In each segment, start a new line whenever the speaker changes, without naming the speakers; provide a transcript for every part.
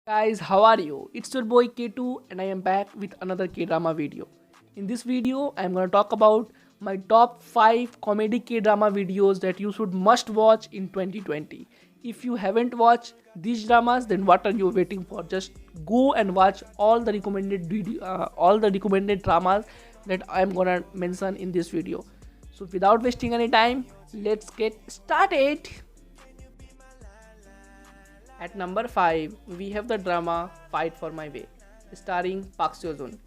Guys, how are you? It's your boy K2 and I am back with another K-drama video. In this video, I am going to talk about my top 5 comedy K-drama videos that you should must watch in 2020. If you haven't watched these dramas, then what are you waiting for? Just go and watch all the recommended dramas that I am going to mention in this video. So without wasting any time, let's get started. At number 5, we have the drama Fight for My Way, starring Park Seo-joon.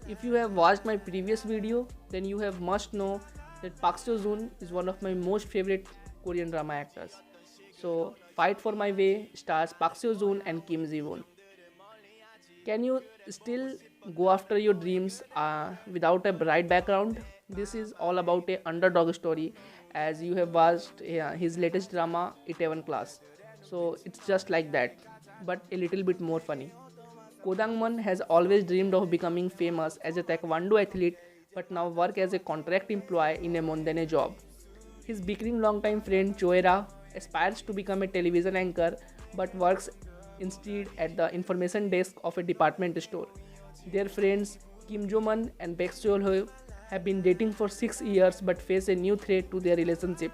If you have watched my previous video, then you have must know that Park Seo-joon is one of my most favorite Korean drama actors. So, Fight for My Way stars Park Seo-joon and Kim Ji-won. Can you still go after your dreams without a bright background? This is all about a underdog story, as you have watched his latest drama, Itaewon Class. So it's just like that, but a little bit more funny. Kodangman has always dreamed of becoming famous as a taekwondo athlete, but now work as a contract employee in a mundane job. His bickering longtime friend Choera aspires to become a television anchor, but works instead at the information desk of a department store. Their friends Kim Jo-man and Baek Seol-ho have been dating for 6 years but face a new threat to their relationship.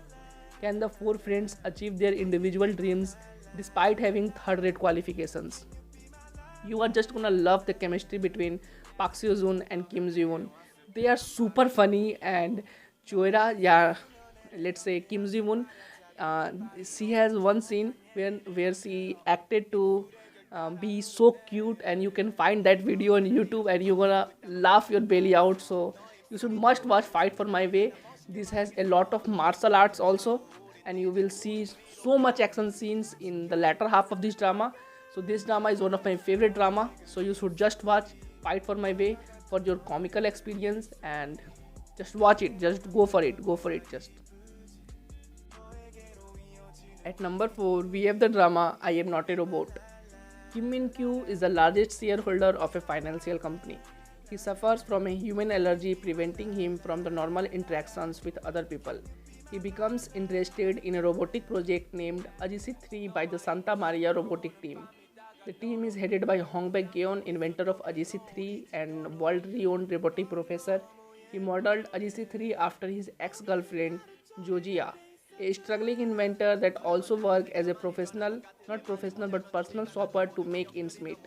Can the four friends achieve their individual dreams despite having third rate qualifications? You are just gonna love the chemistry between Park Seo-joon and Kim Ji-won. They are super funny, and Choera, yeah, let's say Kim Ji-won, she has one scene where she acted to be so cute, and you can find that video on YouTube, and you're gonna laugh your belly out. So you should must watch Fight for My Way. This has a lot of martial arts also, and you will see so much action scenes in the latter half of this drama. So this drama is one of my favorite drama, so you should just watch Fight for My Way for your comical experience, and just watch it, just go for it just. At number 4, we have the drama I Am Not a Robot. Kim Min Kyu is the largest shareholder of a financial company. He suffers from a human allergy preventing him from the normal interactions with other people. He becomes interested in a robotic project named Ajisit 3 by the Santa Maria robotic team. The team is headed by Hong Baek-yeon, inventor of Ajisit 3 and world-renowned robotic professor. He modeled Ajisit 3 after his ex-girlfriend, Jojia, a struggling inventor that also worked as a not professional but personal shopper to make ends meet.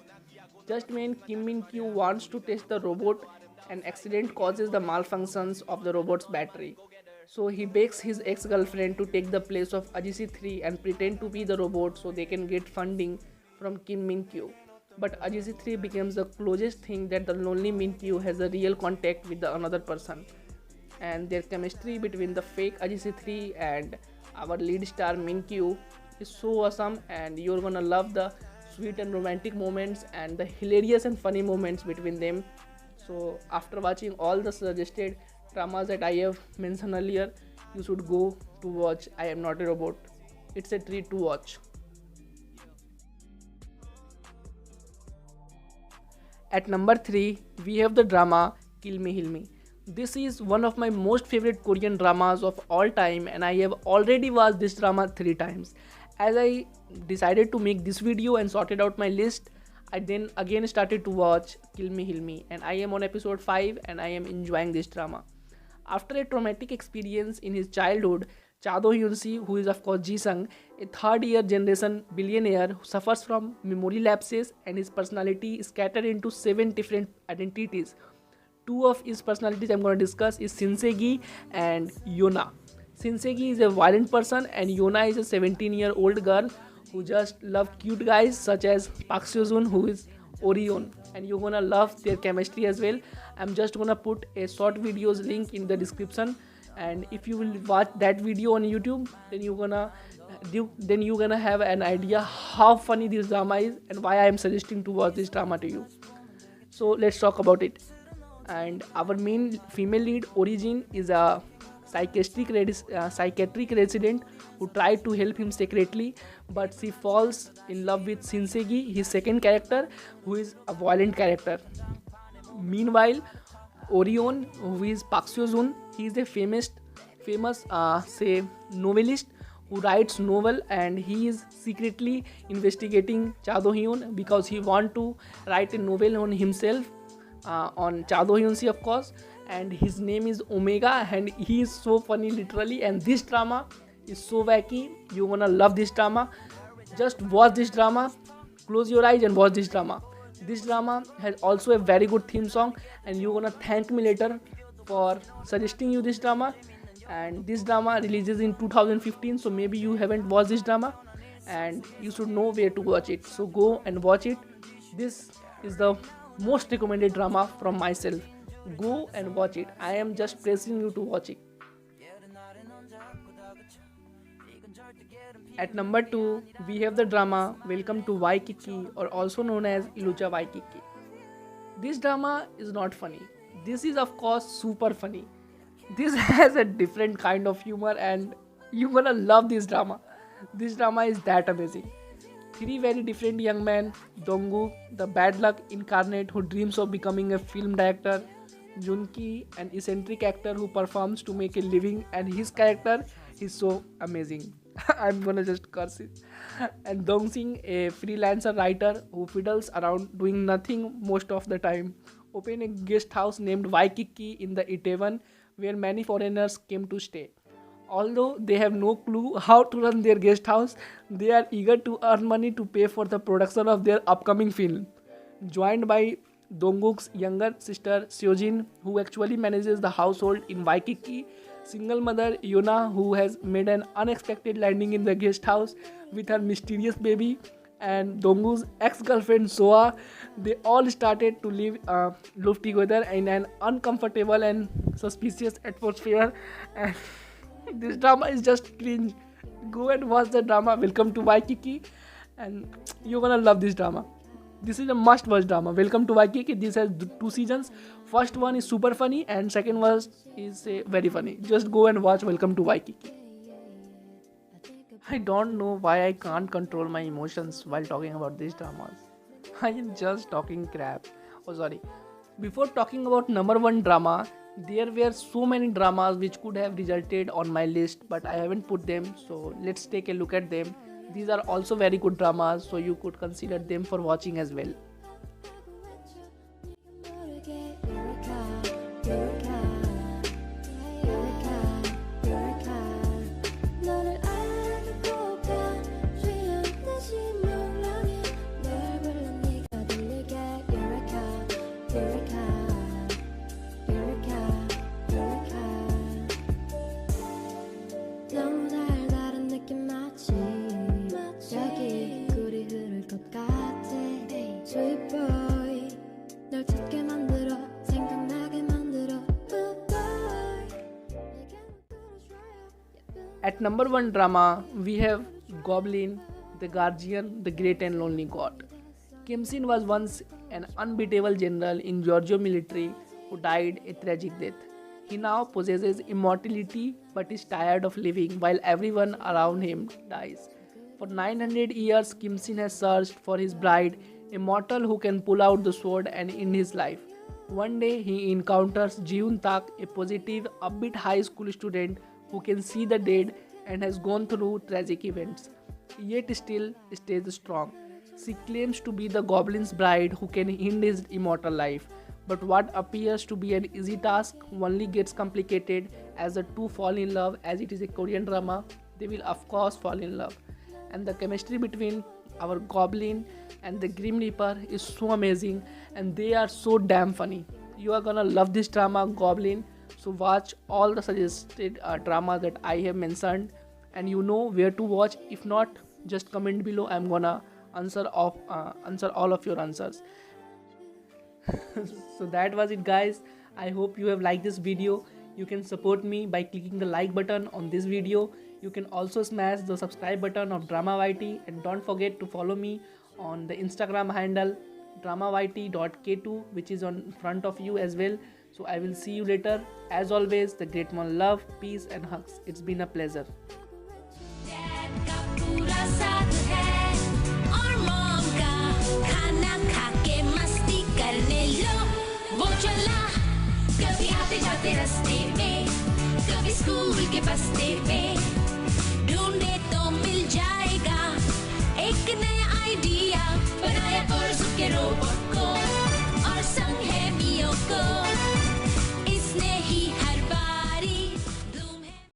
Just when Kim Min Kyu wants to test the robot, an accident causes the malfunctions of the robot's battery. So he begs his ex-girlfriend to take the place of Ajisit 3 and pretend to be the robot so they can get funding from Kim Min Kyu. But Ajisit 3 becomes the closest thing that the lonely Min Kyu has a real contact with the another person. And their chemistry between the fake Ajisit 3 and our lead star Min Kyu is so awesome, and you're gonna love the sweet and romantic moments and the hilarious and funny moments between them. So after watching all the suggested dramas that I have mentioned earlier, you should go to watch I Am Not a Robot. It's a treat to watch. At number 3, we have the drama Kill Me Heal Me. This is one of my most favorite Korean dramas of all time, and I have already watched this drama 3 times. As I decided to make this video and sorted out my list, I then again started to watch Kill Me Heal Me, and I am on episode 5 and I am enjoying this drama. After a traumatic experience in his childhood, Cha Do-hyun, who is of course Ji-sung, a third-year generation billionaire who suffers from memory lapses and his personality is scattered into 7 different identities. Two of his personalities I'm going to discuss is Shinsegi and Yona. Shinsegi is a violent person and Yona is a 17-year-old girl who just love cute guys such as Park Seo-joon, who is Orion, and you're gonna love their chemistry as well. I'm just gonna put a short videos link in the description, and if you will watch that video on YouTube, then you're gonna have an idea how funny this drama is and why I am suggesting to watch this drama to you. So let's talk about it. And our main female lead Origin is a psychiatric resident who tried to help him secretly, but she falls in love with Shinsegi, his second character, who is a violent character. Meanwhile, Orion, who is Park Seo-joon, he is a famous say novelist who writes novel, and he is secretly investigating Cha Do-hyun because he want to write a novel on himself, on Cha Do-hyun, of course. And his name is Omega, and he is so funny literally. And this drama is so wacky. You're gonna love this drama. Just watch this drama. Close your eyes and watch this drama. This drama has also a very good theme song, and you're gonna thank me later for suggesting you this drama. And this drama releases in 2015, so maybe you haven't watched this drama and you should know where to watch it, so go and watch it. This is the most recommended drama from myself. Go and watch it. I am just pressing you to watch it. At number 2, we have the drama Welcome to Waikiki, or also known as Ilucha Waikiki. This drama is not funny. This is of course super funny. This has a different kind of humor, and you're gonna love this drama. This drama is that amazing. 3 very different young men: Dongwook, the bad luck incarnate who dreams of becoming a film director; Junki, an eccentric actor who performs to make a living, and his character is so amazing. I'm gonna just curse it. And Dongsing, a freelancer writer who fiddles around doing nothing most of the time, open a guest house named Waikiki in the Itaewon, where many foreigners came to stay. Although they have no clue how to run their guest house, they are eager to earn money to pay for the production of their upcoming film. Joined by Dongwook's younger sister Seojin, who actually manages the household in Waikiki, single mother Yuna, who has made an unexpected landing in the guest house with her mysterious baby, and Dongwook's ex-girlfriend Soa, they all started to live together in an uncomfortable and suspicious atmosphere. And this drama is just cringe. Go and watch the drama Welcome to Waikiki, and you're gonna love this drama. This is a must-watch drama. Welcome to Waikiki. This has 2 seasons. First one is super funny, and second one is very funny. Just go and watch Welcome to Waikiki. I don't know why I can't control my emotions while talking about these dramas. I am just talking crap. Oh, sorry. Before talking about number 1 drama, there were so many dramas which could have resulted on my list, but I haven't put them. So let's take a look at them. These are also very good dramas, so you could consider them for watching as well. At number 1 drama, we have Goblin, the Guardian, the Great and Lonely God. Kim Sin was once an unbeatable general in Giorgio military who died a tragic death. He now possesses immortality but is tired of living while everyone around him dies. For 900 years, Kim Sin has searched for his bride, a mortal who can pull out the sword and end his life. One day, he encounters Jiun Tak, a positive, upbeat high school student who can see the dead and has gone through tragic events, yet still stays strong. She claims to be the goblin's bride who can end his immortal life, but what appears to be an easy task only gets complicated as the two fall in love. As it is a Korean drama, they will of course fall in love, and the chemistry between our goblin and the Grim Reaper is so amazing, and they are so damn funny. You are gonna love this drama, Goblin. So watch all the suggested drama that I have mentioned, and you know where to watch. If not, just comment below. I'm gonna answer all of your answers. So that was it, guys. I hope you have liked this video. You can support me by clicking the like button on this video. You can also smash the subscribe button of Drama YT, and don't forget to follow me on the Instagram handle dramayt.k2, which is on front of you as well. So I will see you later. As always, the great one love, peace and hugs. It's been a pleasure.
School के बस्ते पे ढूंढे जा